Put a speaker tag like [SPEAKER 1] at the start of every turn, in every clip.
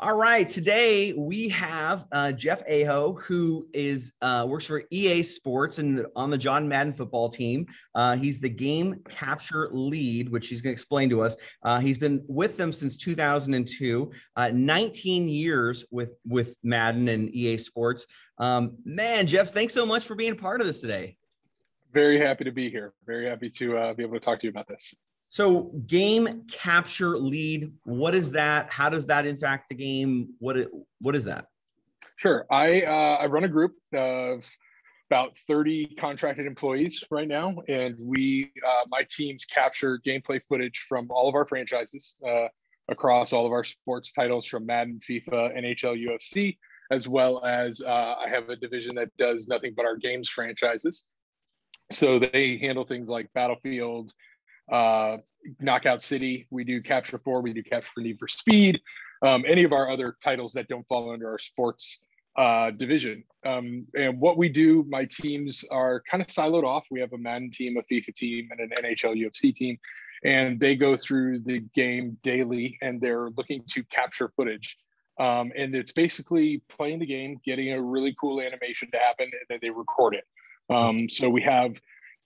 [SPEAKER 1] All right, today we have Jeff Aho, who is works for EA Sports and on the John Madden football team. He's the game capture lead, which he's going to explain to us. He's been with them since 2002, 19 years with Madden and EA Sports. Man, Jeff, thanks so much for being a part of this today.
[SPEAKER 2] Very happy to be here. Very happy to be able to talk to you about this.
[SPEAKER 1] So game capture lead, what is that? How does that impact the game? What is that?
[SPEAKER 2] Sure. I run a group of about 30 contracted employees right now, and my teams capture gameplay footage from all of our franchises across all of our sports titles from Madden, FIFA, NHL, UFC, as well as I have a division that does nothing but our games franchises. So they handle things like Battlefield, Knockout City. We do Capture 4, we do Capture for Need for Speed, any of our other titles that don't fall under our sports division. And what we do, my teams are kind of siloed off. We have a Madden team, a FIFA team, and an NHL UFC team, and they go through the game daily and they're looking to capture footage. And it's basically playing the game, getting a really cool animation to happen, and then they record it. So we have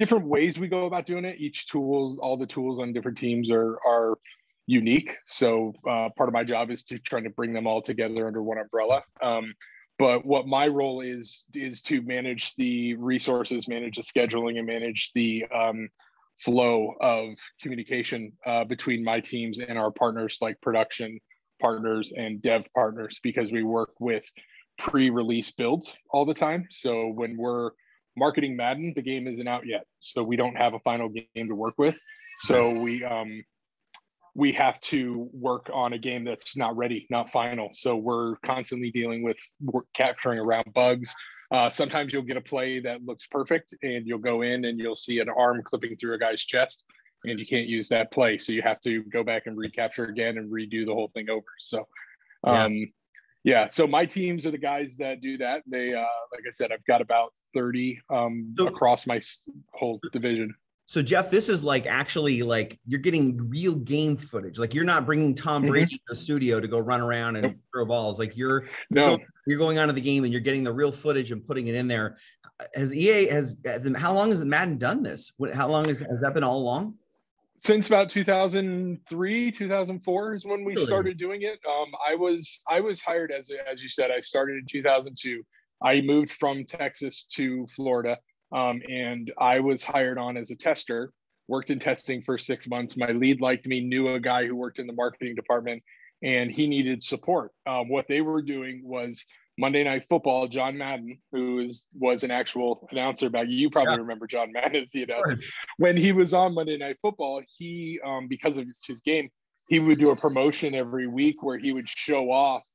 [SPEAKER 2] different ways we go about doing it. All the tools on different teams are unique. So part of my job is to try to bring them all together under one umbrella. But what my role is to manage the resources, manage the scheduling, and manage the flow of communication between my teams and our partners, like production partners and dev partners, because we work with pre-release builds all the time. So when we're marketing Madden, the game isn't out yet, so we don't have a final game to work with. So we have to work on a game that's not ready, not final. So we're constantly dealing with capturing around bugs. Sometimes you'll get a play that looks perfect, and you'll go in and you'll see an arm clipping through a guy's chest, and you can't use that play. So you have to go back and recapture again and redo the whole thing over. So yeah, so my teams are the guys that do that. They, like I said, I've got about 30 across my whole division.
[SPEAKER 1] So Jeff, this is like actually like you're getting real game footage. Like you're not bringing Tom Brady to the studio to go run around and throw balls. Like you're going onto the game and you're getting the real footage and putting it in there. How long has Madden done this? How long has that been all along?
[SPEAKER 2] Since about 2003, 2004 is when we started doing it. I was hired as you said, I started in 2002. I moved from Texas to Florida, and I was hired on as a tester, worked in testing for 6 months. My lead liked me, knew a guy who worked in the marketing department, and he needed support. What they were doing was Monday Night Football. John Madden, who was an actual announcer back, you probably remember John Madden as the announcer. When he was on Monday Night Football, he, because of his game, he would do a promotion every week where he would show off,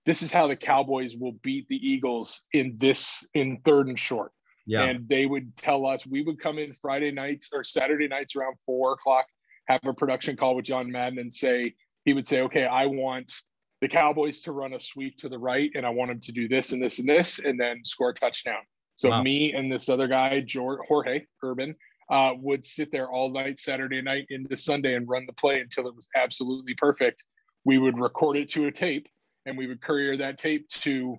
[SPEAKER 2] this is how the Cowboys will beat the Eagles in 3rd and short. Yeah. And they would tell us, we would come in Friday nights or Saturday nights around 4 o'clock, have a production call with John Madden, and he would say, okay, I want the Cowboys to run a sweep to the right, and I want them to do this and this and this, and then score a touchdown. So me and this other guy, Jorge Urban, would sit there all night, Saturday night into Sunday, and run the play until it was absolutely perfect. We would record it to a tape, and we would courier that tape to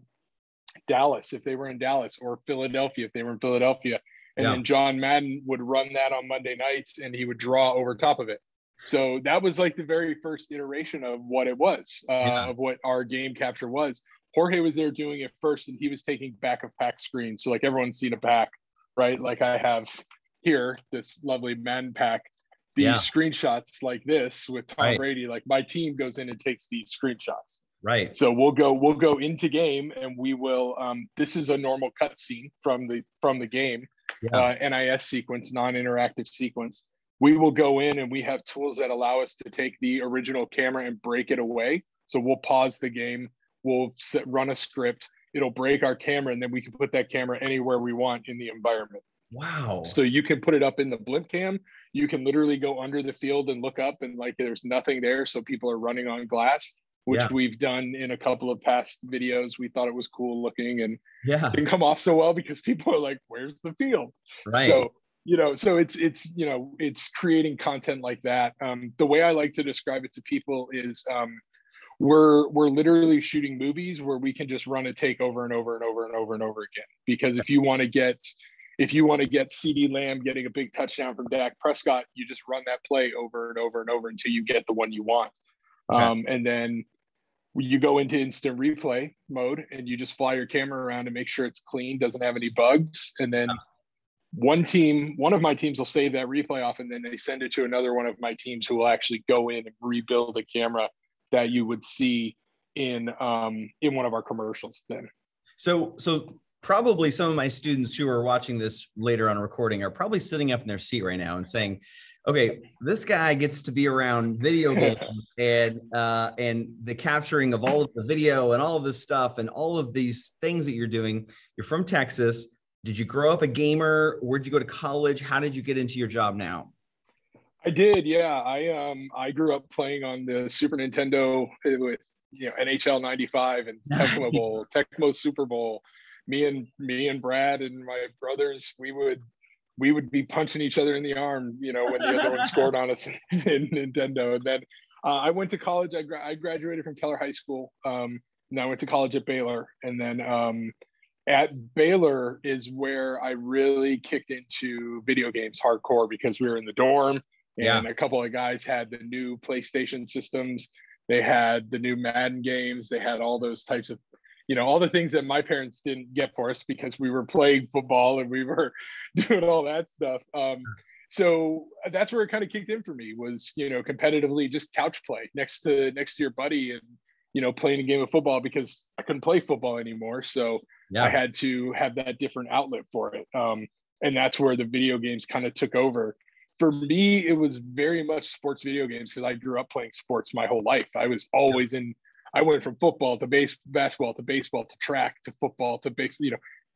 [SPEAKER 2] Dallas if they were in Dallas, or Philadelphia if they were in Philadelphia. And then John Madden would run that on Monday nights, and he would draw over top of it. So that was like the very first iteration of what it was, of what our game capture was. Jorge was there doing it first, and he was taking back of pack screens. So like everyone's seen a pack, right? Like I have here, this lovely Madden pack, these screenshots like this with Tom Brady. Like my team goes in and takes these screenshots. Right. So we'll go into game, and we will, this is a normal cutscene from the game, NIS sequence, non-interactive sequence. We will go in, and we have tools that allow us to take the original camera and break it away. So we'll pause the game, we'll run a script, it'll break our camera, and then we can put that camera anywhere we want in the environment. Wow. So you can put it up in the blimp cam. You can literally go under the field and look up, and like there's nothing there. So people are running on glass, which we've done in a couple of past videos. We thought it was cool looking, and didn't come off so well because people are like, where's the field? Right. So it's creating content like that. The way I like to describe it to people is we're literally shooting movies where we can just run a take over and over and over and over and over again. Because if you want to get CeeDee Lamb getting a big touchdown from Dak Prescott, you just run that play over and over and over until you get the one you want. Okay. And then you go into instant replay mode and you just fly your camera around and make sure it's clean, doesn't have any bugs. And then one of my teams will save that replay off, and then they send it to another one of my teams who will actually go in and rebuild the camera that you would see in one of our commercials then. So
[SPEAKER 1] probably some of my students who are watching this later on recording are probably sitting up in their seat right now and saying, okay, this guy gets to be around video games and the capturing of all of the video and all of this stuff and all of these things that you're doing. You're from Texas. Did you grow up a gamer? Where'd you go to college? How did you get into your job now?
[SPEAKER 2] I did. Yeah. I grew up playing on the Super Nintendo with, NHL 95 and Tecmo Bowl, Tecmo Super Bowl. Me and Brad and my brothers, we would be punching each other in the arm, when the other one scored on us in Nintendo. And then I went to college. I graduated from Keller High School. And I went to college at Baylor. And then at Baylor is where I really kicked into video games hardcore, because we were in the dorm and a couple of guys had the new PlayStation systems. They had the new Madden games. They had all those types of, all the things that my parents didn't get for us because we were playing football and we were doing all that stuff. So that's where it kind of kicked in for me, was, competitively just couch play next to your buddy and, playing a game of football, because I couldn't play football anymore. So I had to have that different outlet for it. And that's where the video games kind of took over. For me, it was very much sports video games, because I grew up playing sports my whole life. I was always I went from football to basketball to baseball to track to football to base,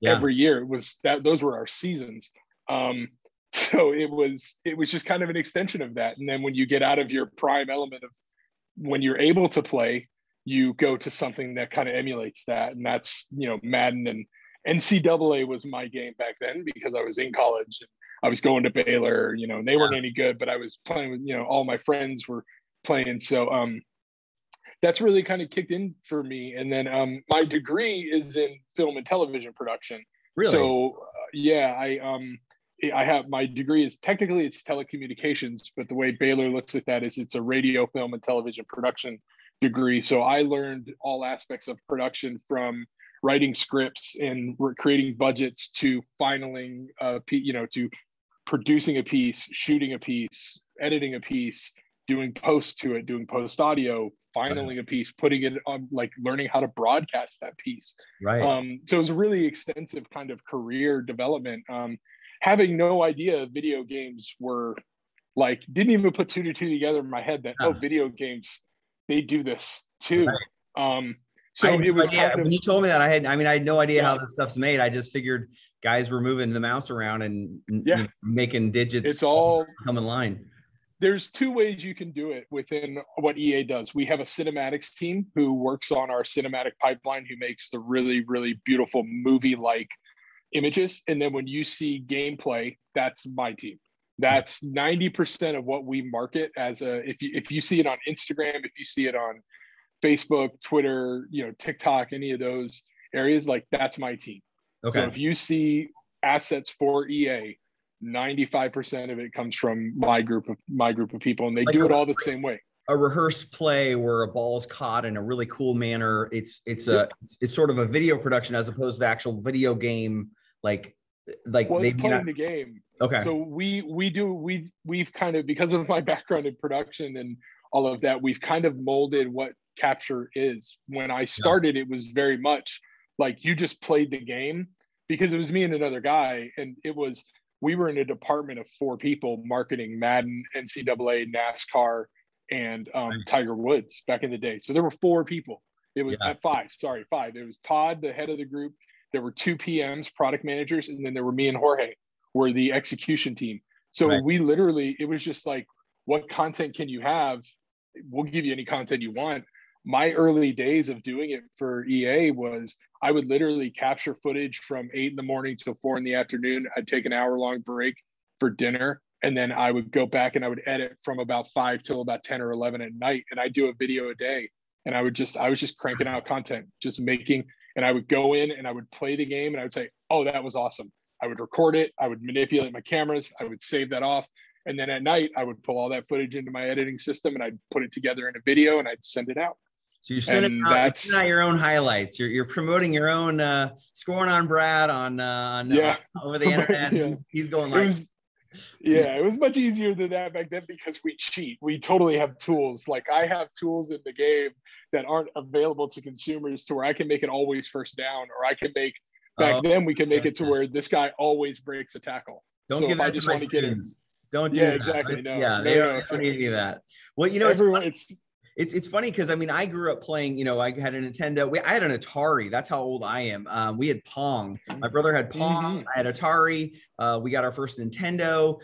[SPEAKER 2] every year. It was those were our seasons. So it was just kind of an extension of that. And then when you get out of your prime element of when you're able to play, you go to something that kind of emulates that. And that's, Madden and NCAA was my game back then, because I was in college and I was going to Baylor, and they weren't any good, but I was playing with, all my friends were playing. So that's really kind of kicked in for me. And then my degree is in film and television production.
[SPEAKER 1] Really?
[SPEAKER 2] So I have, my degree is technically it's telecommunications, but the way Baylor looks at that is it's a radio, film, and television production degree. So I learned all aspects of production, from writing scripts and creating budgets to filing, to producing a piece, shooting a piece, editing a piece, doing post to it, doing post audio, filing a piece, putting it on, like learning how to broadcast that piece.
[SPEAKER 1] Right.
[SPEAKER 2] So it was a really extensive kind of career development. Having no idea video games were didn't even put two to two together in my head that, video games, they do this too. Right. So it was
[SPEAKER 1] when you told me that, I had no idea how this stuff's made. I just figured guys were moving the mouse around and making digits.
[SPEAKER 2] It's all
[SPEAKER 1] come in line.
[SPEAKER 2] There's two ways you can do it within what EA does. We have a cinematics team who works on our cinematic pipeline, who makes the really, really beautiful movie-like images. And then when you see gameplay, that's my team. That's 90% of what we market as if you see it on Instagram, if you see it on Facebook, Twitter, TikTok, any of those areas, that's my team. Okay. So if you see assets for EA, 95% of it comes from my group of people, and they do it all the same way.
[SPEAKER 1] A rehearsed play where a ball is caught in a really cool manner. It's sort of a video production as opposed to the actual video game.
[SPEAKER 2] It's playing the game.
[SPEAKER 1] Okay.
[SPEAKER 2] So we've kind of, because of my background in production and all of that, we've kind of molded what capture is. When I started, it was very much like you just played the game, because it was me and another guy, and we were in a department of 4 people marketing Madden, NCAA, NASCAR, and Tiger Woods back in the day. So there were 4 people. It was 5. It was Todd, the head of the group. There were 2 PMs, product managers, and then there were me and Jorge, were the execution team. So we literally, it was just like, what content can you have? We'll give you any content you want. My early days of doing it for EA was I would literally capture footage from 8 a.m. till 4 p.m. I'd take an hour-long break for dinner, and then I would go back and I would edit from about 5 till about 10 or 11 at night, and I do a video a day. and I was just cranking out content, just making, and I would go in and I would play the game and I would say, oh, that was awesome. I would record it. I would manipulate my cameras. I would save that off. And then at night, I would pull all that footage into my editing system and I'd put it together in a video and I'd send it out.
[SPEAKER 1] So you're sending out your own highlights. You're promoting your own, scoring on Brad on over the internet. Yeah. He's going like.
[SPEAKER 2] It was much easier than that back then because we cheat. We totally have tools. Like I have tools in the game that aren't available to consumers to where I can make it always first down, or I can make then we can make it to where this guy always breaks a tackle.
[SPEAKER 1] Don't give that to my students. Don't do that.
[SPEAKER 2] Exactly.
[SPEAKER 1] They don't need any of that. Well, you know, it's funny because I mean, I grew up playing, you know, I had a Nintendo. I had an Atari. That's how old I am. We had Pong. My brother had Pong. I had Atari. We got our first Nintendo.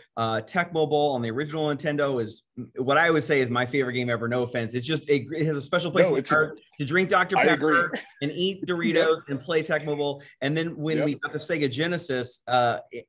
[SPEAKER 1] Tech Mobile on the original Nintendo is what I would say is my favorite game ever. No offense. It's just it has a special place in the heart to drink Dr. Pepper and eat Doritos and play Tech Mobile. And then when we got the Sega Genesis,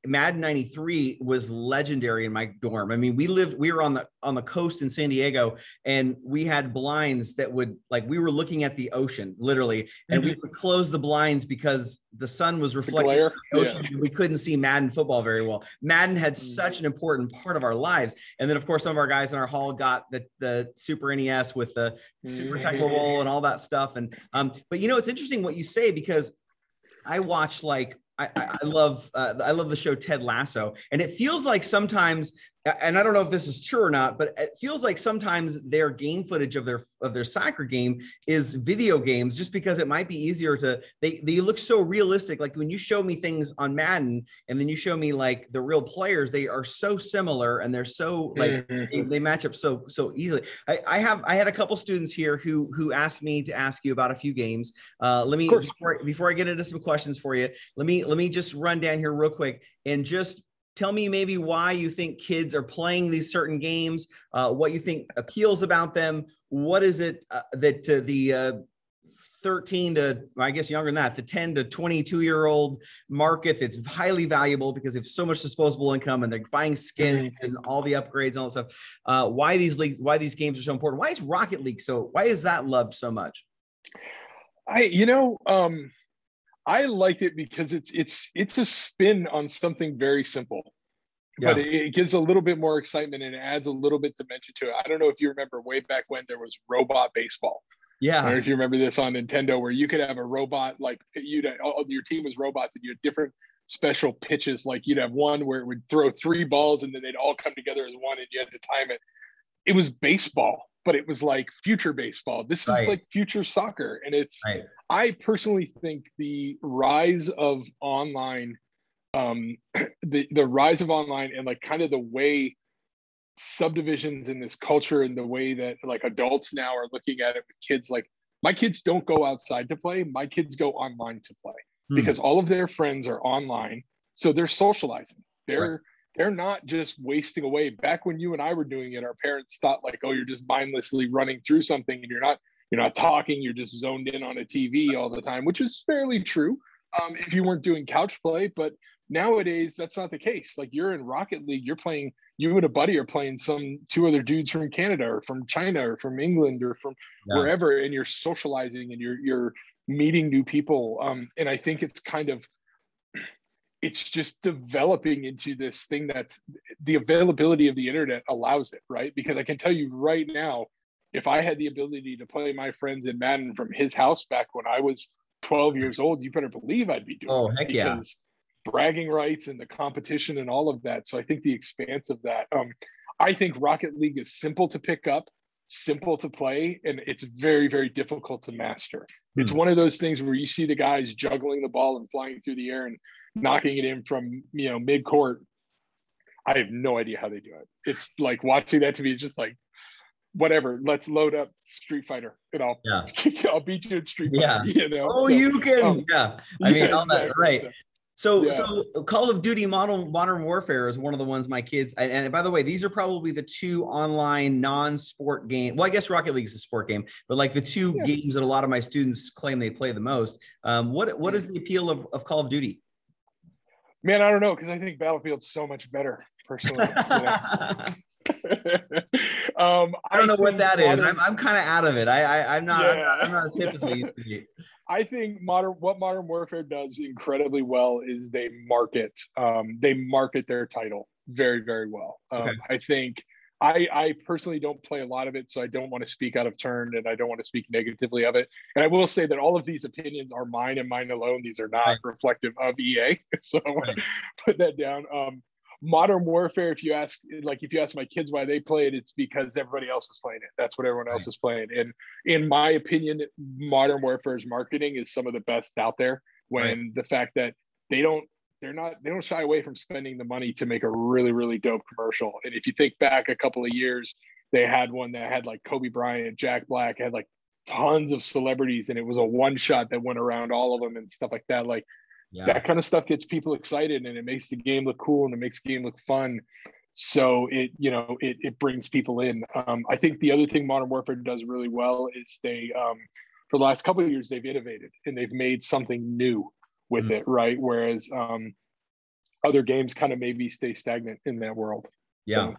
[SPEAKER 1] Madden 93 was legendary in my dorm. I mean, we were on the coast in San Diego, and we had blinds that would, like, we were looking at the ocean literally, and we would close the blinds because the sun was reflecting on the ocean. And we couldn't see Madden football very well. Madden had such an important part of our lives. And then of course, some of our guys in our hall got the Super NES with the Super Tech Mobile and all that stuff. And but you know, it's interesting what you say, because I watch, like, I love the show Ted Lasso, and it feels like sometimes, and I don't know if this is true or not, but it feels like sometimes their game footage of their soccer game is video games, just because it might be easier to, they look so realistic. Like when you show me things on Madden and then you show me like the real players, they are so similar and they're so like they match up so easily. I had a couple students here who asked me to ask you about a few games. Let me, before I get into some questions for you, let me just run down here real quick and just tell me maybe why you think kids are playing these certain games, what you think appeals about them. What is it that the 13 to, I guess younger than that, the 10 to 22-year-old market that's highly valuable because they have so much disposable income and they're buying skins and all the upgrades and all that stuff. Why these games are so important? Why is Rocket League why is that loved so much?
[SPEAKER 2] I liked it because it's a spin on something very simple, but it gives a little bit more excitement and it adds a little bit dimension to it. I don't know if you remember way back when there was robot baseball. Yeah. I don't know if you remember this on Nintendo, where you could have a robot, like your team was robots and you had different special pitches. Like you'd have one where it would throw 3 balls and then they'd all come together as one and you had to time it. It was baseball, but it was like future baseball. This is like future soccer. And I personally think the rise of online, the rise of online and like kind of the way subdivisions in this culture and the way that like adults now are looking at it with kids, like my kids don't go outside to play. My kids go online to play because all of their friends are online. So they're socializing. They're not just wasting away. Back when you and I were doing it, our parents thought like, oh, you're just mindlessly running through something and you're not talking, you're just zoned in on a TV all the time, which is fairly true if you weren't doing couch play. But nowadays, that's not the case. Like you're in Rocket League, you're playing, you and a buddy are playing 2 other dudes from Canada or from China or from England or from wherever, and you're socializing and you're meeting new people. And I think it's kind of, it's just developing into this thing that's the availability of the internet allows it, right? Because I can tell you right now, if I had the ability to play my friends in Madden from his house back when I was 12 years old, you better believe I'd be doing it. Because bragging rights and the competition and all of that. So I think the expanse of that, I think Rocket League is simple to pick up, simple to play, and it's very, very difficult to master. It's one of those things where you see the guys juggling the ball and flying through the air and knocking it in from, mid-court. I have no idea how they do it. It's like watching that to me is just like, whatever, let's load up Street Fighter and I'll beat you in Street Fighter.
[SPEAKER 1] You can. I mean, all that, right. So Call of Duty Modern Warfare is one of the ones my kids, and by the way, these are probably the 2 online non-sport games. Well, I guess Rocket League is a sport game, but like the 2 games that a lot of my students claim they play the most. What is the appeal of Call of Duty?
[SPEAKER 2] Man, I don't know, because I think Battlefield's so much better, personally.
[SPEAKER 1] I don't know what that is. I'm kind of out of it. I'm not.
[SPEAKER 2] Yeah.
[SPEAKER 1] I'm not as hip as I used to be.
[SPEAKER 2] I think what Modern Warfare does incredibly well is they market their title very, very well.
[SPEAKER 1] Okay.
[SPEAKER 2] I think I personally don't play a lot of it, so I don't want to speak out of turn and I don't want to speak negatively of it. And I will say that all of these opinions are mine and mine alone. These are not reflective of EA. So I want to put that down. Modern Warfare, if you ask my kids why they play it, it's because everybody else is playing it. That's what everyone else is playing. And in my opinion, Modern Warfare's marketing is some of the best out there. When the fact that they don't shy away from spending the money to make a really, really dope commercial. And if you think back a couple of years, they had one that had like Kobe Bryant, Jack Black, had like tons of celebrities, and it was a one shot that went around all of them and stuff like that. Like, that kind of stuff gets people excited, and it makes the game look cool, and it makes the game look fun. So it brings people in. I think the other thing Modern Warfare does really well is they, for the last couple of years, they've innovated and they've made something new with it, right? Whereas other games kind of maybe stay stagnant in that world.
[SPEAKER 1] Yeah.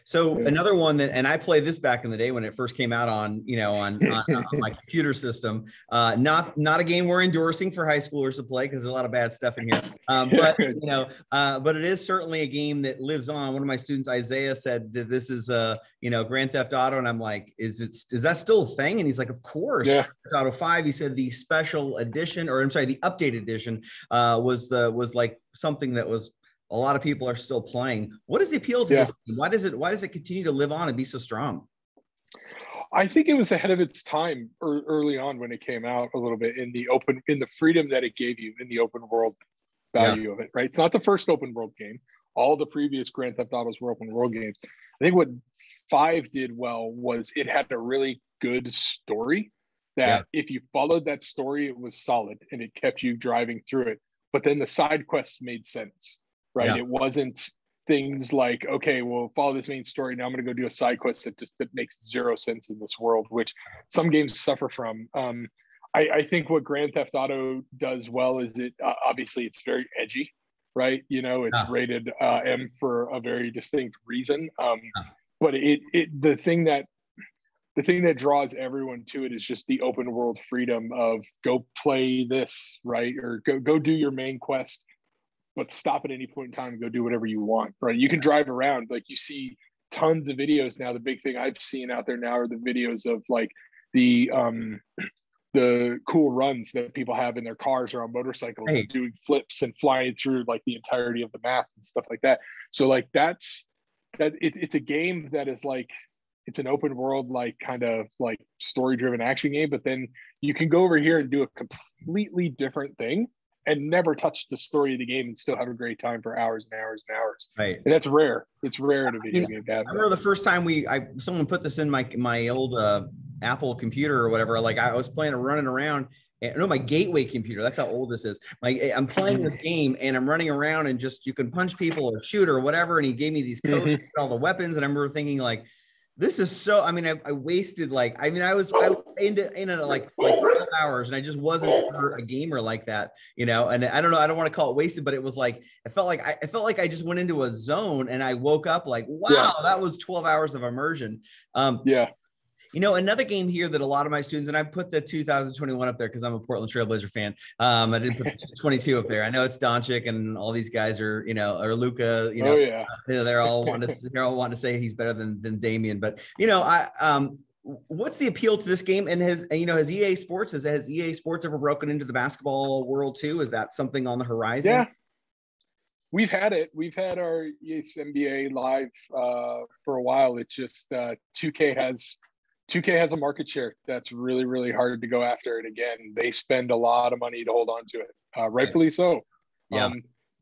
[SPEAKER 1] So another one that, and I played this back in the day when it first came out on my computer system. Not a game we're endorsing for high schoolers to play because there's a lot of bad stuff in here. But it is certainly a game that lives on. One of my students, Isaiah, said that this is Grand Theft Auto, and I'm like, is that still a thing? And he's like, of course. Grand Theft Auto 5. He said the special edition, or I'm sorry, the updated edition was like something that was. A lot of people are still playing. What is the appeal to this game? Why does it continue to live on and be so strong?
[SPEAKER 2] I think it was ahead of its time early on when it came out a little bit in the freedom that it gave you in the open world value of it, right? It's not the first open world game. All the previous Grand Theft Autos were open world games. I think what 5 did well was it had a really good story that if you followed that story, it was solid and it kept you driving through it. But then the side quests made sense. Right. It wasn't things like, okay, well, follow this main story. Now I'm going to go do a side quest that makes zero sense in this world, which some games suffer from. I think what Grand Theft Auto does well is it obviously it's very edgy, right? It's rated M for a very distinct reason. But the thing that draws everyone to it is just the open world freedom of go play this, right? Or go do your main quest. But stop at any point in time and go do whatever you want, right? You can drive around. Like you see tons of videos now. The big thing I've seen out there now are the videos of like the cool runs that people have in their cars or on motorcycles and doing flips and flying through like the entirety of the map and stuff like that. So like it's a game that is like, it's an open world, like kind of like story driven action game, but then you can go over here and do a completely different thing and never touch the story of the game and still have a great time for hours and hours and hours.
[SPEAKER 1] Right.
[SPEAKER 2] And that's rare. It's rare in a video game.
[SPEAKER 1] I remember the first time someone put this in my old Apple computer or whatever. Like I was running around. My Gateway computer. That's how old this is. Like I'm playing this game and I'm running around and just you can punch people or shoot or whatever. And he gave me these codes, all the weapons, and I remember thinking like, this is so. I mean, I wasted I was into like 12 hours, and I just wasn't a gamer like that, And I don't know. I don't want to call it wasted, but it was like I felt like I just went into a zone, and I woke up like, wow, that was 12 hours of immersion. Another game here that a lot of my students, and I put the 2021 up there because I'm a Portland Trailblazer fan. I didn't put the 22 up there. I know it's Doncic and all these guys are, or Luka, they're all wanting to say he's better than Damian. But, what's the appeal to this game? And has EA Sports ever broken into the basketball world too? Is that something on the horizon?
[SPEAKER 2] Yeah. We've had it. We've had our EA NBA live for a while. It's just 2K has a market share that's really, really hard to go after. And again, they spend a lot of money to hold on to it, rightfully so.
[SPEAKER 1] Yeah.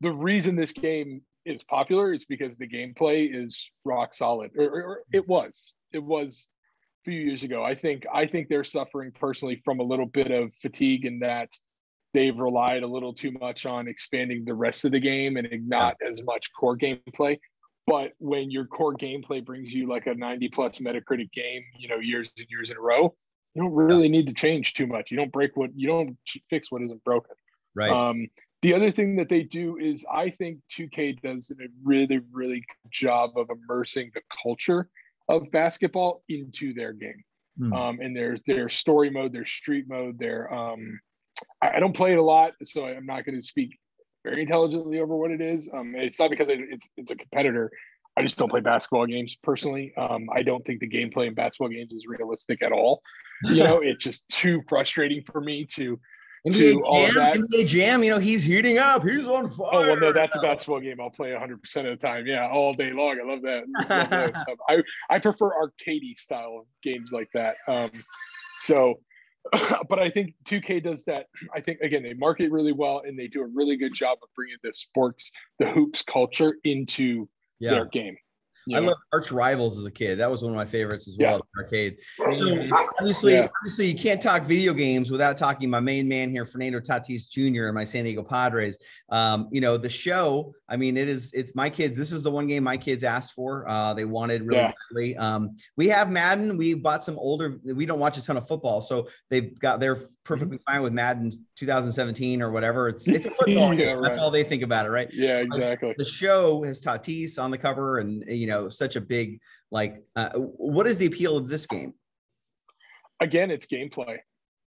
[SPEAKER 2] The reason this game is popular is because the gameplay is rock solid, or it was a few years ago. I think they're suffering personally from a little bit of fatigue in that they've relied a little too much on expanding the rest of the game and not as much core gameplay. But when your core gameplay brings you like a 90 plus Metacritic game, years and years in a row, you don't really need to change too much. You don't fix what isn't broken.
[SPEAKER 1] Right.
[SPEAKER 2] The other thing that they do is I think 2K does a really, really good job of immersing the culture of basketball into their game. And their story mode, their street mode, I don't play it a lot, so I'm not going to speak very intelligently over what it is. It's not because it's a competitor. I just don't play basketball games personally. I don't think the gameplay in basketball games is realistic at all. It's just too frustrating for me to all of that.
[SPEAKER 1] NBA Jam, he's heating up. He's on fire.
[SPEAKER 2] Oh, well, no, that's a basketball game I'll play 100% of the time. Yeah, all day long. I love that. Love that stuff. I prefer arcadey style of games like that. But I think 2K does that. I think, again, they market really well, and they do a really good job of bringing the hoops culture into their game.
[SPEAKER 1] I love Arch Rivals as a kid. That was one of my favorites as well, arcade. So obviously, you can't talk video games without talking my main man here, Fernando Tatis Jr. and my San Diego Padres. The show, it's my kids. This is the one game my kids asked for. They wanted really badly. We have Madden. We bought some older. We don't watch a ton of football, so they're perfectly fine with Madden 2017 or whatever. It's a football game. That's all they think about it, right?
[SPEAKER 2] Yeah, exactly.
[SPEAKER 1] The show has Tatis on the cover, and such a big what is the appeal of this game?
[SPEAKER 2] Again, it's gameplay.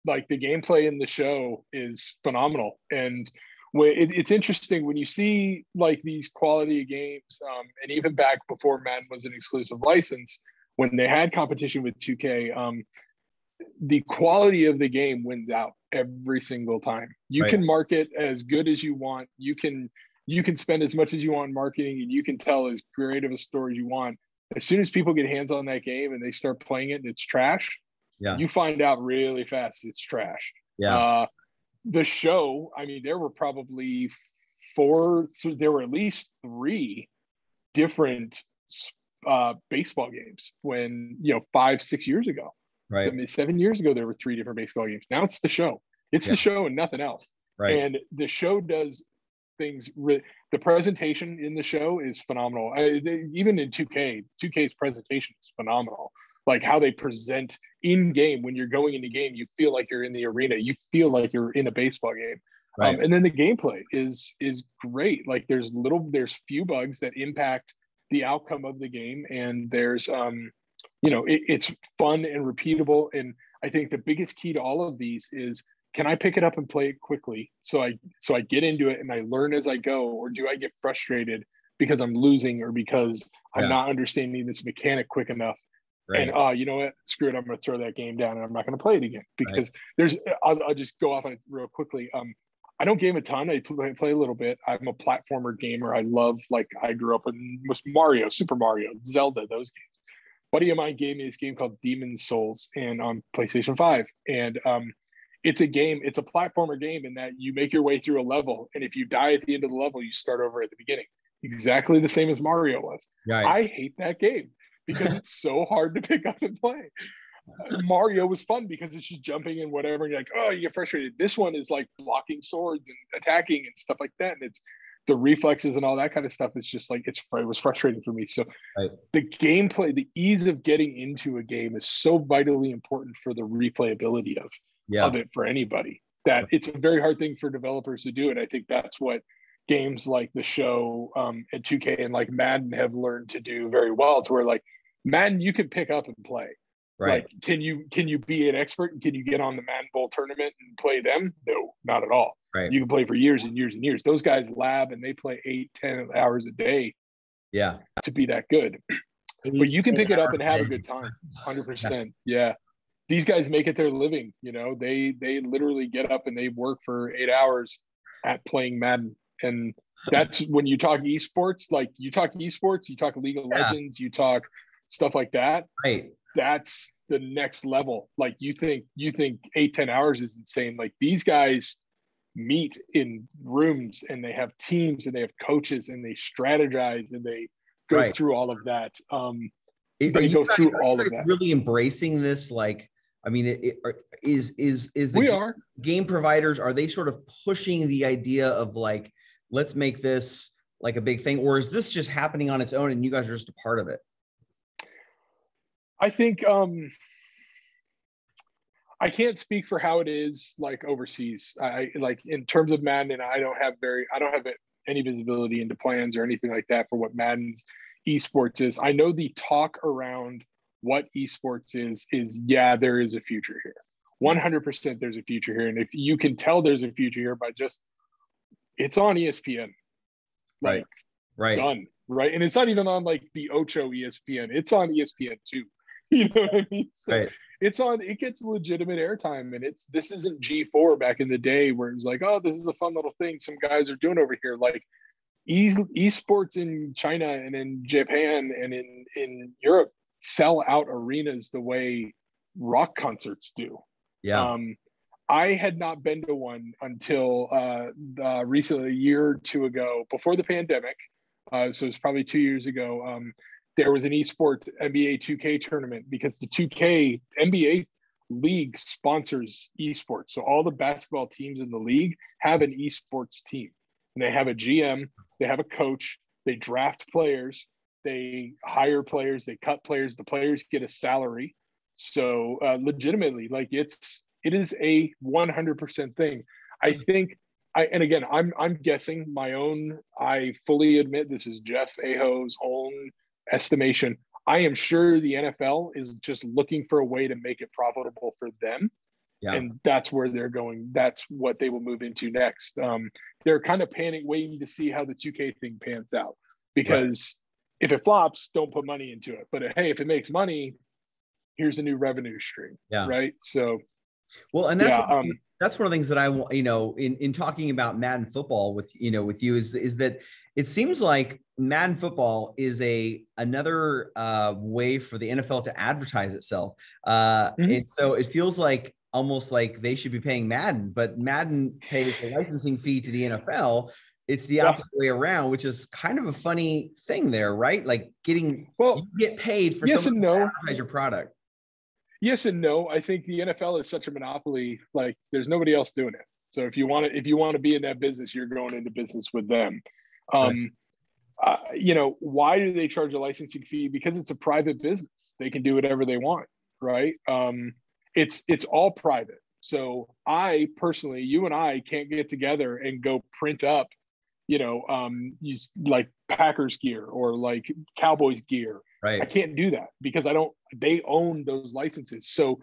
[SPEAKER 2] Like, the gameplay in the show is phenomenal, and it's interesting when you see like these quality games, and even back before Madden was an exclusive license, when they had competition with 2K, the quality of the game wins out every single time. You can market as good as you want. You can spend as much as you want in marketing, and you can tell as creative a story as you want. As soon as people get hands on that game and they start playing it and it's trash, you find out really fast it's trash. The show, there were probably there were at least 3 different baseball games when, 5-6 years ago.
[SPEAKER 1] Right.
[SPEAKER 2] 7 years ago, there were 3 different baseball games. Now it's the show. It's the show and nothing else.
[SPEAKER 1] Right.
[SPEAKER 2] And the show does things. The presentation in the show is phenomenal. Even in 2K's presentation is phenomenal. Like, how they present in game. When you're going into game, you feel like you're in the arena. You feel like you're in a baseball game. Right. And then the gameplay is great. Like, there's few bugs that impact the outcome of the game, and there's it's fun and repeatable. And I think the biggest key to all of these is, can I pick it up and play it quickly so I get into it and I learn as I go, or do I get frustrated because I'm losing or because I'm not understanding this mechanic quick enough? Right. And you know what? Screw it. I'm going to throw that game down and I'm not going to play it again, because I'll just go off on it real quickly. I don't game a ton. I play a little bit. I'm a platformer gamer. I love, I grew up with Mario, Super Mario, Zelda, those games. Buddy of mine gave me this game called Demon's Souls and on PlayStation 5. And it's a platformer game in that you make your way through a level. And if you die at the end of the level, you start over at the beginning. Exactly the same as Mario was. Right. I hate that game because it's so hard to pick up and play. Mario was fun because it's just jumping and whatever. And you're like, oh, you get frustrated. This one is like blocking swords and attacking and stuff like that. And it's the reflexes and all that kind of stuff. It's just like, it was frustrating for me. So the gameplay, the ease of getting into a game is so vitally important for the replayability of it for anybody, that it's a very hard thing for developers to do. And I think that's what games like the show and 2K and like Madden have learned to do very well, to where like Madden, you can pick up and play. Right. Like, can you be an expert and can you get on the Madden Bowl tournament and play them? No, not at all. Right. You can play for years and years and years. Those guys lab and they play 8-10 hours a day to be that good. But you can pick it up and have a good time. 100%. Yeah. These guys make it their living. They literally get up and they work for 8 hours at playing Madden. And that's when you talk esports, you talk League of Legends, you talk stuff like that. Right. That's the next level. Like, you think 8-10 hours is insane. Like, these guys meet in rooms and they have teams and they have coaches and they strategize and they go through all of that. They go through all of that.
[SPEAKER 1] Really embracing this, is the game providers, are they sort of pushing the idea of like, let's make this like a big thing, or is this just happening on its own and you guys are just a part of it?
[SPEAKER 2] I think I can't speak for how it is like overseas. I like in terms of Madden, and I don't have any visibility into plans or anything like that for what Madden's esports is. I know the talk around what esports is yeah, there is a future here. 100% there's a future here. And if you can tell there's a future here by just, it's on ESPN. Like,
[SPEAKER 1] right.
[SPEAKER 2] Done. Right. And it's not even on like the Ocho ESPN. It's on ESPN too. You know what I mean? So
[SPEAKER 1] Right.
[SPEAKER 2] it gets legitimate airtime, and this isn't G4 back in the day where it's like, oh, this is a fun little thing some guys are doing over here. Like esports in China and in Japan and in Europe sell out arenas the way rock concerts do.
[SPEAKER 1] Yeah.
[SPEAKER 2] I had not been to one until recently, a year or two ago, before the pandemic. So it's probably 2 years ago. There was an esports NBA 2K tournament because the 2K NBA league sponsors esports. So all the basketball teams in the league have an esports team, and they have a GM, they have a coach, they draft players, they hire players, they cut players, the players get a salary. So legitimately, like it is a 100% thing. I think and again, I'm guessing my own, I fully admit this is Jeff Aho's own estimation. I am sure the NFL is just looking for a way to make it profitable for them. Yeah. And that's where they're going. That's what they will move into next. They're kind of waiting to see how the 2K thing pans out, because if it flops, don't put money into it. But hey, if it makes money, here's a new revenue stream. Yeah. Right. So,
[SPEAKER 1] well, and that's that's one of the things that I want, in talking about Madden football with you is that it seems like Madden football is another way for the NFL to advertise itself. And so it feels like almost like they should be paying Madden, but Madden pays the licensing fee to the NFL. It's the opposite way around, which is kind of a funny thing there, right? Like you get paid for someone to advertise your product.
[SPEAKER 2] Yes and no. I think the NFL is such a monopoly. Like, there's nobody else doing it. So if you want to be in that business, you're going into business with them. Why do they charge a licensing fee? Because it's a private business. They can do whatever they want, right? It's all private. So I personally, you and I can't get together and go print up, use like Packers gear or like Cowboys gear. Right. I can't do that because they own those licenses. So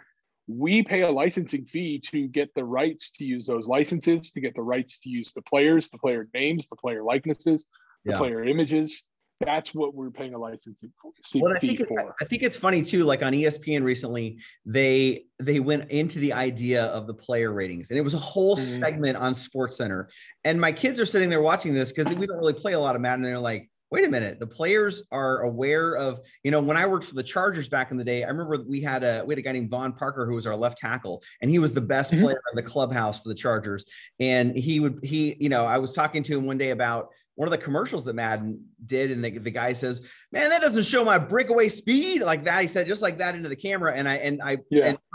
[SPEAKER 2] we pay a licensing fee to get the rights to use those licenses, to get the rights to use the players, the player names, the player likenesses, the player images. That's what we're paying a licensing fee for.
[SPEAKER 1] I think it's funny too, like on ESPN recently, they went into the idea of the player ratings, and it was a whole segment on SportsCenter. And my kids are sitting there watching this because we don't really play a lot of Madden, and they're like, wait a minute, the players are aware of, when I worked for the Chargers back in the day, I remember we had a guy named Von Parker who was our left tackle, and he was the best player in the clubhouse for the Chargers. And I was talking to him one day about one of the commercials that Madden did, and the guy says, "Man, that doesn't show my breakaway speed," like that. He said just like that into the camera, and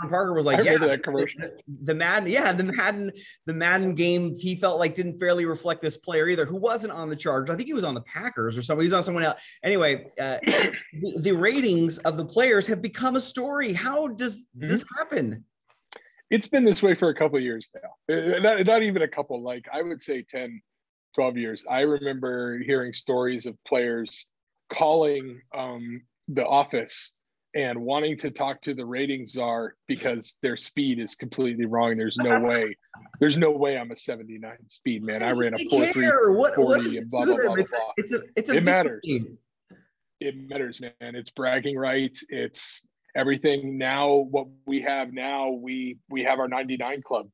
[SPEAKER 1] Parker was like, "Yeah,
[SPEAKER 2] that commercial."
[SPEAKER 1] The Madden game, he felt like didn't fairly reflect this player either, who wasn't on the Chargers. I think he was on the Packers or somebody. He was on someone else. Anyway, the ratings of the players have become a story. How does this happen?
[SPEAKER 2] It's been this way for a couple of years now. Not even a couple. Like I would say 10. 12 years. I remember hearing stories of players calling the office and wanting to talk to the ratings czar because their speed is completely wrong. There's no way I'm a 79 speed, man. I ran a 4.340 and blah, blah, blah, blah.
[SPEAKER 1] It's
[SPEAKER 2] it matters. It matters, man. It's bragging rights. It's everything. Now, what we have now, we have our 99 club,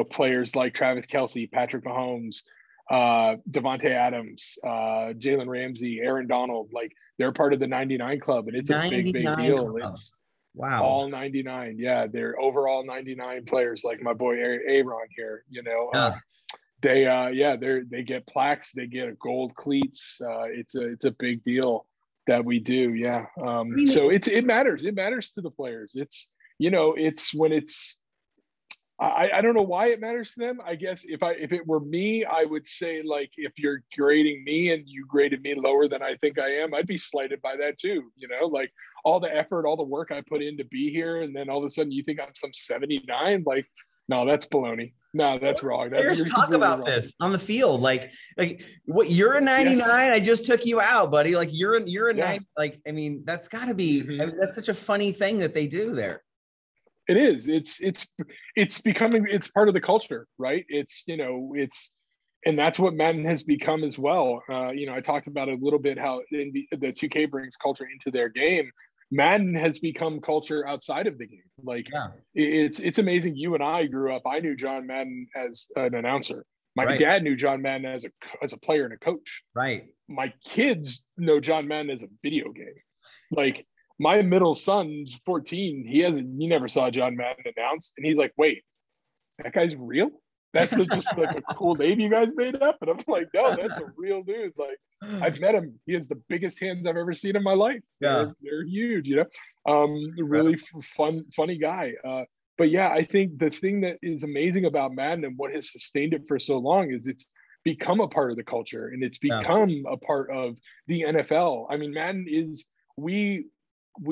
[SPEAKER 2] players like Travis Kelce, Patrick Mahomes, Devontae Adams, Jalen Ramsey, Aaron Donald, like they're part of the 99 club, and it's a big deal. Club. It's all 99. Yeah, they're overall 99 players, like my boy Aaron here. They get plaques, they get gold cleats. It's a big deal that we do. Yeah. So it matters. It matters to the players. It's it's when it's I don't know why it matters to them. I guess if it were me, I would say, like, if you're grading me and you graded me lower than I think I am, I'd be slighted by that too. You know, like all the effort, all the work I put in to be here, and then all of a sudden you think I'm some 79. Like, no, that's baloney. No, that's wrong.
[SPEAKER 1] Players talk about
[SPEAKER 2] wrong.
[SPEAKER 1] this on the field, like what, you're a 99. Yes. I just took you out, buddy. Like you're a 90. Like, I mean, that's got to be. I mean, that's such a funny thing that they do there.
[SPEAKER 2] It is. It's becoming. It's part of the culture, right? It's, you know, and that's what Madden has become as well. You know, I talked about a little bit how the 2K brings culture into their game. Madden has become culture outside of the game. Like, it's amazing. You and I grew up. I knew John Madden as an announcer. My dad knew John Madden as a player and a coach.
[SPEAKER 1] Right.
[SPEAKER 2] My kids know John Madden as a video game. Like, my middle son's 14. He never saw John Madden announced, and he's like, "Wait, that guy's real? That's just like a cool name you guys made up?" And I'm like, "No, that's a real dude. Like, I've met him. He has the biggest hands I've ever seen in my life. They're huge, you know. Really funny guy. But yeah, I think the thing that is amazing about Madden and what has sustained it for so long is it's become a part of the culture, and it's become a part of the NFL. I mean, Madden is we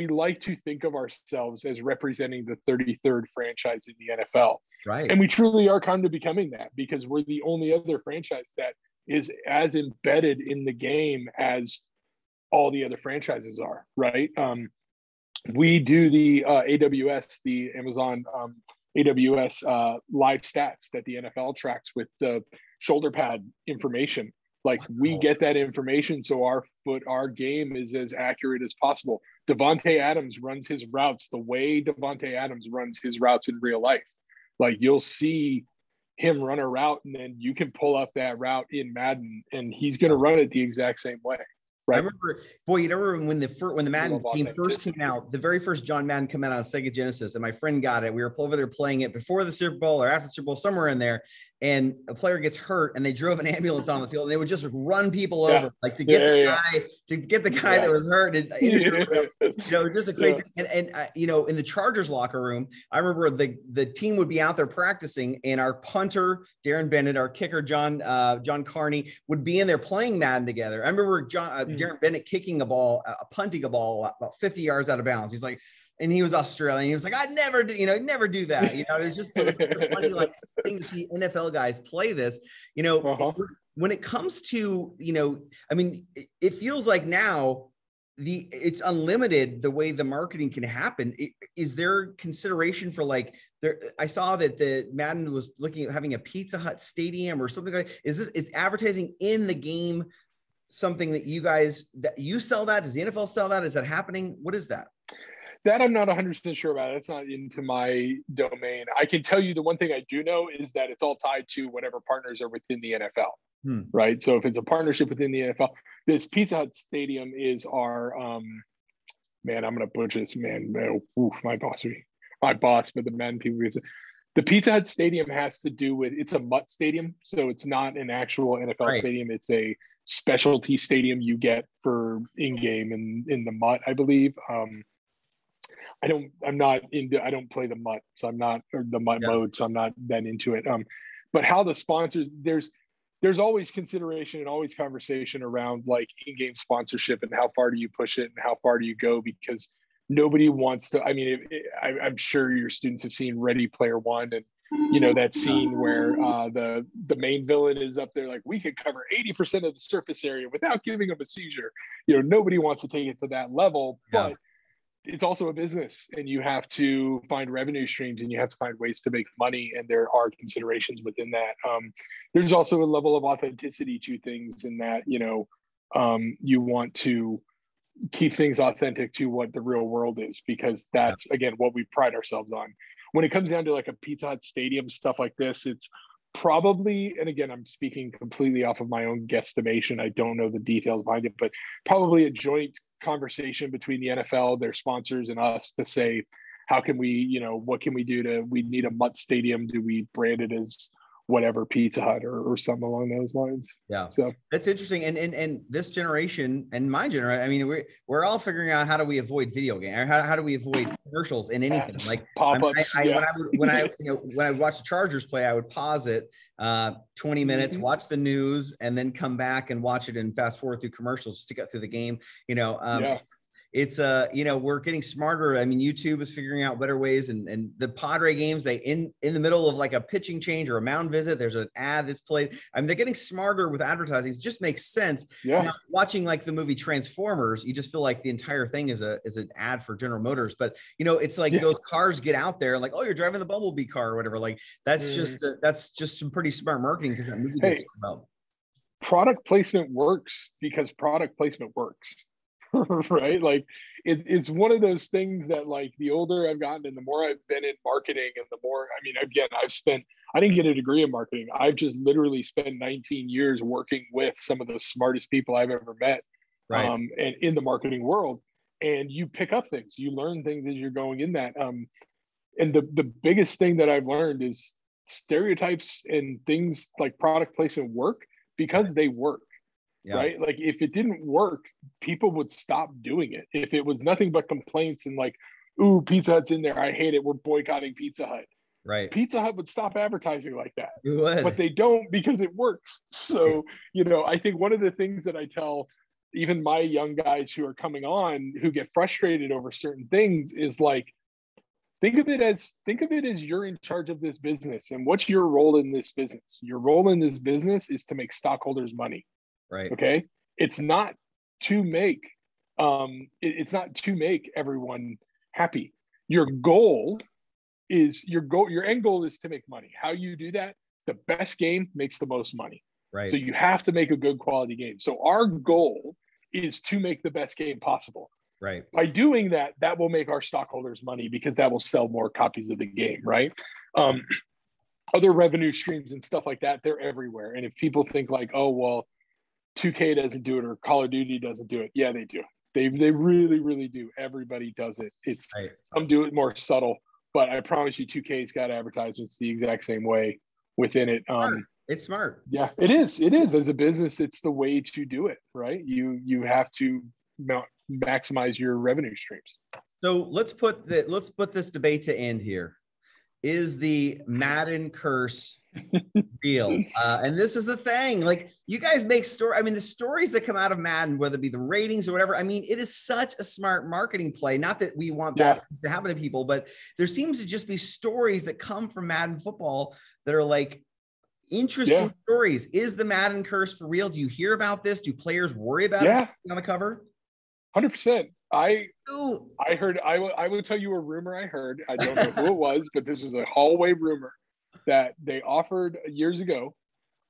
[SPEAKER 2] like to think of ourselves as representing the 33rd franchise in the NFL.
[SPEAKER 1] Right.
[SPEAKER 2] And we truly are kind of becoming that, because we're the only other franchise that is as embedded in the game as all the other franchises are, right? We do the AWS, the Amazon AWS live stats that the NFL tracks with the shoulder pad information. Like, we get that information, so our game is as accurate as possible. Devontae Adams runs his routes the way Devontae Adams runs his routes in real life. Like, you'll see him run a route, and then you can pull up that route in Madden, and he's going to run it the exact same way. Right.
[SPEAKER 1] I remember, you remember when the Madden game first came out, the very first John Madden came out on Sega Genesis, and my friend got it. We were over there playing it before the Super Bowl or after the Super Bowl, somewhere in there, and a player gets hurt, and they drove an ambulance on the field, and they would just run people over, like to get the guy that was hurt. And you know, it was just a crazy. And you know, in the Chargers locker room, I remember the team would be out there practicing, and our punter Darren Bennett, our kicker John Carney would be in there playing Madden together. I remember Darren Bennett kicking punting a ball about 50 yards out of bounds. He's like, and he was Australian. He was like, I'd never do that. You know, it was just such a funny thing to see NFL guys play this. You know, when it comes to, you know, I mean, it feels like now it's unlimited the way the marketing can happen. Is there consideration for I saw that the Madden was looking at having a Pizza Hut stadium or something like that. Is advertising in the game something that you sell that? Does the NFL sell that? Is that happening? What is that?
[SPEAKER 2] That I'm not 100% sure about. That's not into my domain. I can tell you the one thing I do know is that it's all tied to whatever partners are within the NFL, right? So if it's a partnership within the NFL, this Pizza Hut Stadium is our, man, I'm going to butcher this, man. My boss, but the men people. The Pizza Hut Stadium has to do with, it's a MUT stadium. So it's not an actual NFL stadium. It's a specialty stadium you get for in-game in the MUT, I believe. I don't play the MUT, so I'm not, or the MUT mode, so I'm not that into it. But how the sponsors, there's always consideration and always conversation around like in-game sponsorship and how far do you push it and how far do you go, because nobody wants to. I mean, I'm sure your students have seen Ready Player One, and you know that scene where the main villain is up there like, we could cover 80% of the surface area without giving them a seizure. You know, nobody wants to take it to that level, but it's also a business, and you have to find revenue streams, and you have to find ways to make money, and there are considerations within that. There's also a level of authenticity to things in that, you know, you want to keep things authentic to what the real world is, because that's, again, what we pride ourselves on. When it comes down to like a Pizza Hut stadium, stuff like this, it's probably, and again, I'm speaking completely off of my own guesstimation, I don't know the details behind it, but probably a joint conversation between the NFL, their sponsors, and us to say, how can we, you know, what can we do we need a MUT stadium? Do we brand it as whatever Pizza Hut or something along those lines.
[SPEAKER 1] Yeah.
[SPEAKER 2] So
[SPEAKER 1] That's interesting. And this generation and my generation, I mean, we're all figuring out how do we avoid video game, or how do we avoid commercials in anything?
[SPEAKER 2] ads,
[SPEAKER 1] Like
[SPEAKER 2] pop-ups.
[SPEAKER 1] when I when I watch the Chargers play, I would pause it 20 minutes, watch the news, and then come back and watch it and fast forward through commercials just to get through the game. It's we're getting smarter. I mean, YouTube is figuring out better ways, and the Padre games, they in the middle of like a pitching change or a mound visit, there's an ad that's played. I mean, they're getting smarter with advertising. It just makes sense.
[SPEAKER 2] Yeah.
[SPEAKER 1] Now, watching like the movie Transformers, you just feel like the entire thing is an ad for General Motors. But it's like those cars get out there, like, oh, you're driving the Bumblebee car or whatever. Like that's just some pretty smart marketing because that movie gets about.
[SPEAKER 2] Product placement works because product placement works. Right? Like it's one of those things that, like, the older I've gotten and the more I've been in marketing, and the more, I mean, again, I didn't get a degree in marketing. I've just literally spent 19 years working with some of the smartest people I've ever met, and in the marketing world. And you pick up things, you learn things as you're going in that. And the biggest thing that I've learned is stereotypes and things like product placement work because they work. Right? Like if it didn't work, people would stop doing it. If it was nothing but complaints and like, ooh, Pizza Hut's in there, I hate it, we're boycotting Pizza Hut.
[SPEAKER 1] Right.
[SPEAKER 2] Pizza Hut would stop advertising like that.
[SPEAKER 1] It would.
[SPEAKER 2] But they don't, because it works. So, I think one of the things that I tell even my young guys who are coming on, who get frustrated over certain things, is like, think of it as you're in charge of this business. And what's your role in this business? Your role in this business is to make stockholders money.
[SPEAKER 1] Right.
[SPEAKER 2] Okay. It's not to make everyone happy. Your end goal is to make money. How you do that? The best game makes the most money.
[SPEAKER 1] Right.
[SPEAKER 2] So you have to make a good quality game. So our goal is to make the best game possible.
[SPEAKER 1] Right.
[SPEAKER 2] By doing that, that will make our stockholders money, because that will sell more copies of the game. Right. Other revenue streams and stuff like that, they're everywhere. And if people think like, oh, well, 2K doesn't do it or Call of Duty doesn't do it. Yeah, they do. They really, really do. Everybody does it. It's some do it more subtle, but I promise you 2K's got advertisements the exact same way within it.
[SPEAKER 1] It's smart.
[SPEAKER 2] Yeah, it is. It is. As a business, it's the way to do it, right? You have to maximize your revenue streams.
[SPEAKER 1] So let's put this debate to end here. Is the Madden curse real? And this is the thing, like, you guys make the stories that come out of Madden, whether it be the ratings or whatever, I mean, it is such a smart marketing play. Not that we want that to happen to people, but there seems to just be stories that come from Madden football that are like interesting stories. Is the Madden curse for real? Do you hear about this? Do players worry about it on the cover?
[SPEAKER 2] 100%. I heard, I will tell you a rumor I heard. I don't know who it was, but this is a hallway rumor that they offered years ago,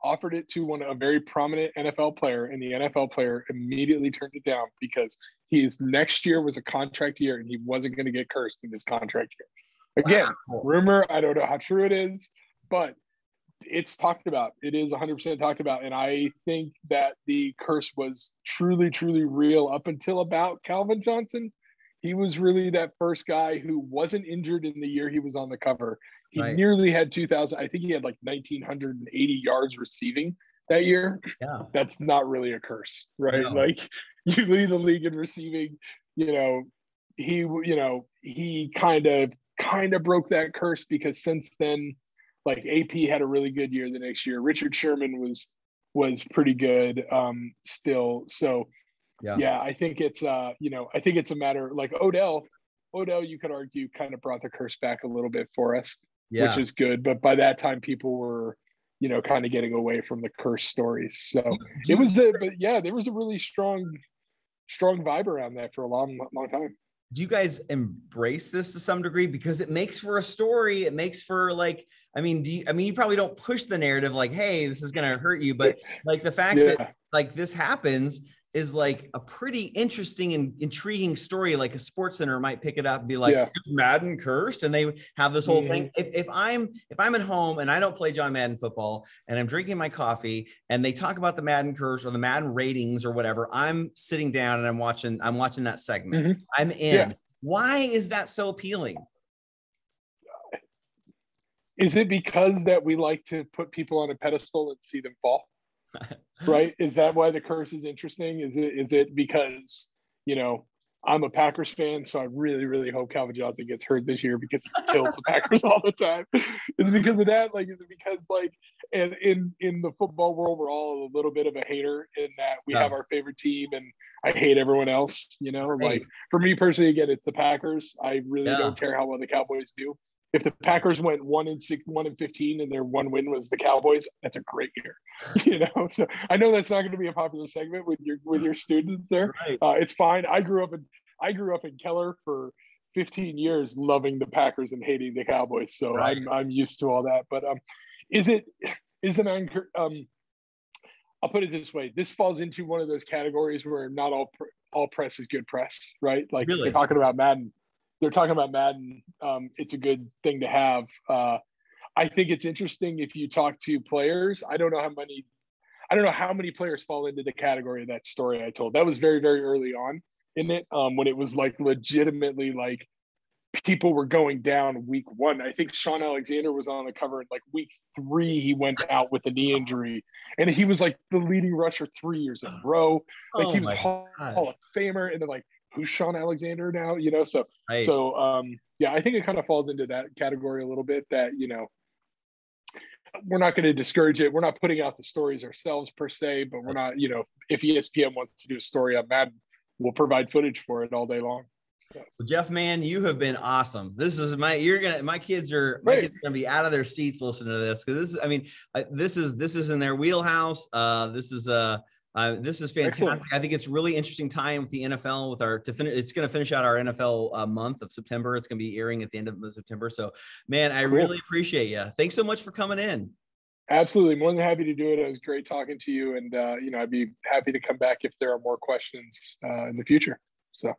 [SPEAKER 2] offered it to a very prominent NFL player, and the NFL player immediately turned it down because his next year was a contract year and he wasn't going to get cursed in his contract year. Again, rumor, I don't know how true it is, but it's talked about. It is 100% talked about. And I think that the curse was truly, truly real up until about Calvin Johnson. He was really that first guy who wasn't injured in the year he was on the cover. He nearly had 2,000. I think he had like 1,980 yards receiving that year. Yeah. That's not really a curse, right? No. Like, you lead the league in receiving, he kind of broke that curse, because since then, like, AP had a really good year the next year. Richard Sherman was pretty good still. So yeah, I think it's I think it's a matter, like Odell, you could argue, kind of brought the curse back a little bit for us, which is good. But by that time, people were, kind of getting away from the curse stories. So there was a really strong vibe around that for a long time.
[SPEAKER 1] Do you guys embrace this to some degree? Because it makes for a story. It makes for, like, you probably don't push the narrative like, hey, this is going to hurt you. But like the fact that like this happens is like a pretty interesting and intriguing story. Like a Sports Center might pick it up and be like, Madden cursed, and they have this whole thing. If I'm at home and I don't play John Madden football and I'm drinking my coffee and they talk about the Madden curse or the Madden ratings or whatever, I'm sitting down and I'm watching that segment. I'm in. Why is that so appealing?
[SPEAKER 2] Is it because that we like to put people on a pedestal and see them fall? Right? Is that why the curse is interesting? Is it because, you know, I'm a Packers fan, so I really, really hope Calvin Johnson gets hurt this year because he kills the Packers all the time? Is it because of that? Like, is it because, like, and in the football world, we're all a little bit of a hater in that we have our favorite team and I hate everyone else, you know? Like, for me personally, again, it's the Packers. I really don't care how well the Cowboys do. If the Packers went 1-6, 1-15, and their one win was the Cowboys, that's a great year, you know. So I know that's not going to be a popular segment with your students there.
[SPEAKER 1] Right.
[SPEAKER 2] It's fine. I grew up in Keller for 15 years, loving the Packers and hating the Cowboys. So right. I'm used to all that. But I'll put it this way: this falls into one of those categories where not all press is good press, right? Like really? They're talking about Madden. It's a good thing to have. I think it's interesting if you talk to players. I don't know how many players fall into the category of that story I told. That was very, very early on in it, when it was like legitimately like people were going down week 1. I think Sean Alexander was on the cover in like week 3. He went out with a knee injury, and he was like the leading rusher 3 years in a row. Like he was a Hall of Famer, and then like, who's Sean Alexander now? You know, so yeah, I think it kind of falls into that category a little bit. That, you know, we're not going to discourage it. We're not putting out the stories ourselves per se, but we're not, you know, if ESPN wants to do a story on Madden, we'll provide footage for it all day long. So.
[SPEAKER 1] Well, Jeff, man, you have been awesome. This is my kids are gonna be out of their seats listening to this, because this is, I mean, this is in their wheelhouse. This is fantastic. Excellent. I think it's really interesting time with the NFL it's going to finish out our NFL month of September. It's going to be airing at the end of September. So, man, I really appreciate you. Thanks so much for coming in.
[SPEAKER 2] Absolutely. More than happy to do it. It was great talking to you. And, you know, I'd be happy to come back if there are more questions in the future. So.